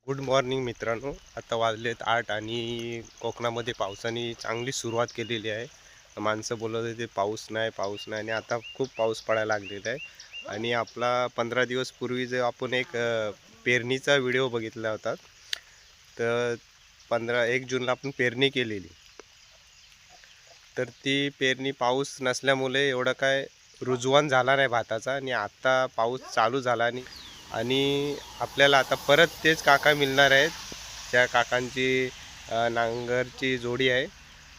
Good morning मित्रांनो. आता वाजलेत 8 आणि कोकणामध्ये पावसाने चांगली सुरुवात केलेली आहे. माणसं बोलत होते पाऊस नाही पाऊस नाही आणि आता खूप पाऊस पडायला लागलेला आहे. आणि आपला 15 दिवस पूर्वी जो आपण एक पेरणीचा व्हिडिओ बघितला होता, तर 1 जूनला आपण पेरणी केलेली. तर ती पेरणी पाऊस नसल्यामुळे एवढा काय रुजवान झाला नाही भाताचा आणि आता पाऊस चालू झाला आणि आपल्याला आता परत तेच काका मिळणार आहेत. त्या काकांची नांगरची जोडी आहे,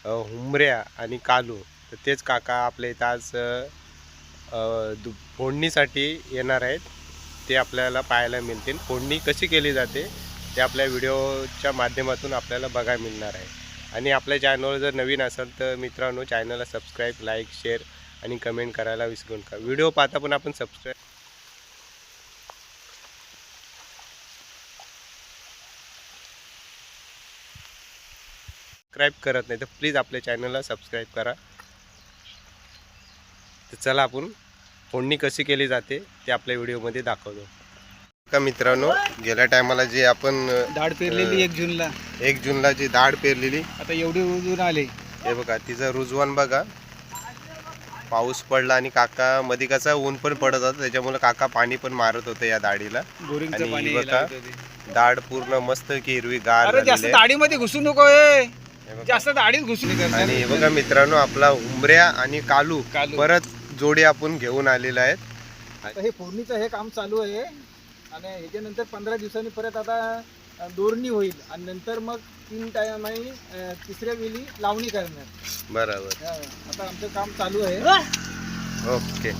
हुंबऱ्या आणि कालू. तर तेच काका आपल्या इथं आज फोडणीसाठी येणार आहेत. ते आपल्याला पाहायला मिळतील. फोडणी कशी केली जाते ते आपल्या व्हिडिओच्या माध्यमातून आपल्याला बघायला मिळणार आहे. आणि आपल्या चॅनलवर जर नवीन असेल तर मित्रांनो, चॅनलला सबस्क्राईब, लाईक, शेअर आणि कमेंट करायला विसरू नका. व्हिडिओ पाहता पण आपण सबस्क्राईब करत नाही तर प्लीज आपल्या चॅनलला सबस्क्राईब करा. तर चला आपण फोडणी कशी केली जाते ते आपल्या व्हिडिओमध्ये दाखवतो. का मित्रांनो, गेल्या टायमाला जे आपण डाळ पेरलेली 1 जूनला जी डाळ पेरलेली, आता एवढी उजून आले. हे बघा तिचं रुजवान बघा. पाऊस पडला आणि काका मध्ये कसा ऊन पण पडत होता, त्याच्यामुळे काका पाणी पण मारत होते या डाळीला. बोरिंगचं पाणी बघा डाळ पूर्ण मस्त की हिरवी गार अरे जास्त दाढीमध्ये घुसू नको, जास्त दाढीत घुसू नका. आणि हे बघा मित्रांनो, आपला हुंबऱ्या आणि कालू परत जोडी आपण घेऊन आलेला आहेत. आता हे फोडणीचं हे काम चालू आहे आणि ह्याच्यानंतर 15 दिवसांनी परत आता दोरणी होईल आणि नंतर मग 3 टायमांनी तिसऱ्या वेळी लावणी करणार. बरोबर, आता आमचं काम चालू आहे. ओके.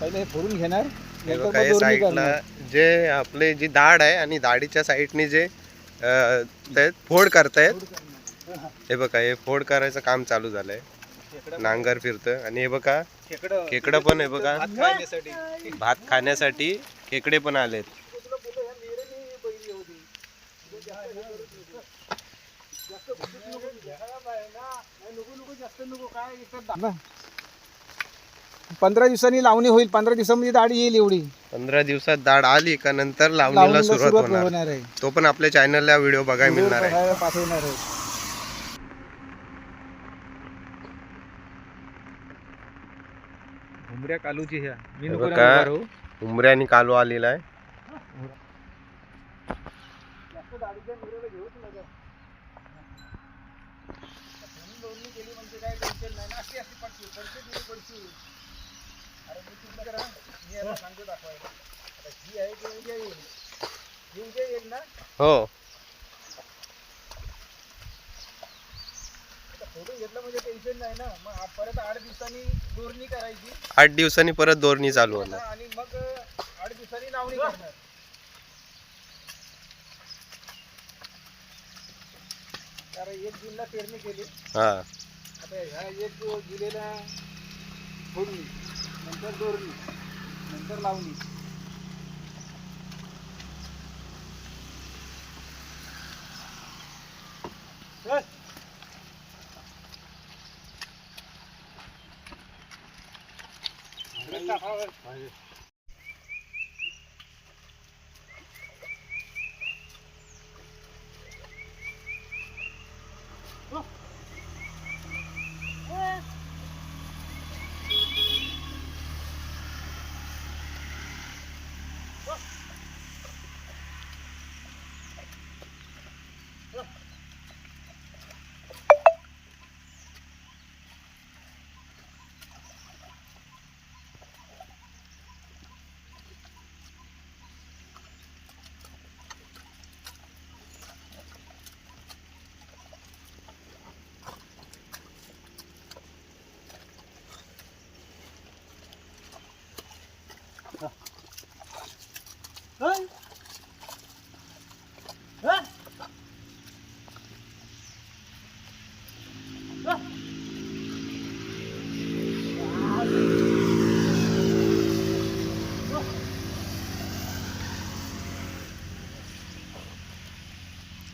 पहिले हे फोडून घेणार, हे बघा या साईडला जे आपले जी दाढ आहे आणि दाढीच्या साईडनी जे फोड करतायत. हे बघा हे फोड करायचं काम चालू झालंय. नांगर फिरतं आणि हे बघा खेकडं पण, हे बघा भात खाण्यासाठी खेकडे पण आलेत. 15 दिवसांनी लावणी होईल. 15 दिवसामध्ये दाढी येईल. एवढी 15 दिवसात दाढ आली का नंतर लावणीला सुरुवात होणार आहे. तो पण आपल्या चॅनलला व्हिडिओ बघायला मिळणार आहे. पाठवणार आहे. हुंबऱ्या कालूची ह्या मी हुंबऱ्या आणि कालू आलेला आहे. हो, फोटो घेतला म्हणजे टेन्शन नाही ना. मग परत 8 दिवसांनी दोरणी करायची. 8 दिवसांनी परत दोरणी चालू होणार आणि मग 8 दिवसांनी लावणी करणार. कारण 1 जूनला पेरणी केली. आता ह्या 1 जुलैला फोडणी, नंतर दोरणी, नंतर लावणी.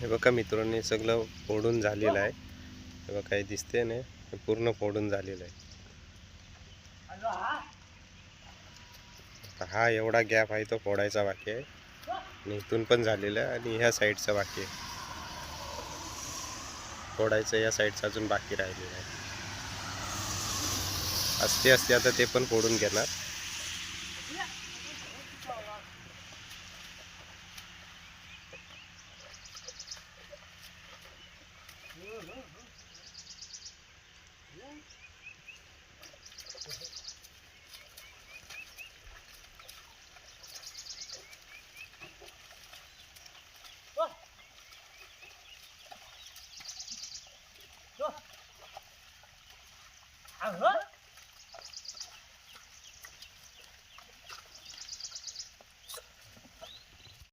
हे बघा मित्रांनो, सगळं फोडून झालेलं आहे. हे बघा काही दिसते ना, हे पूर्ण फोडून झालेलं आहे. हा एवढा गॅप आहे तो फोडायचा बाकी आहे. आणि इथून पण झालेलं आहे आणि ह्या साईडचं बाकी आहे फोडायचं. या साईडचं अजून बाकी राहिलेलं आहे. असते आता ते पण फोडून घेणार. Hả?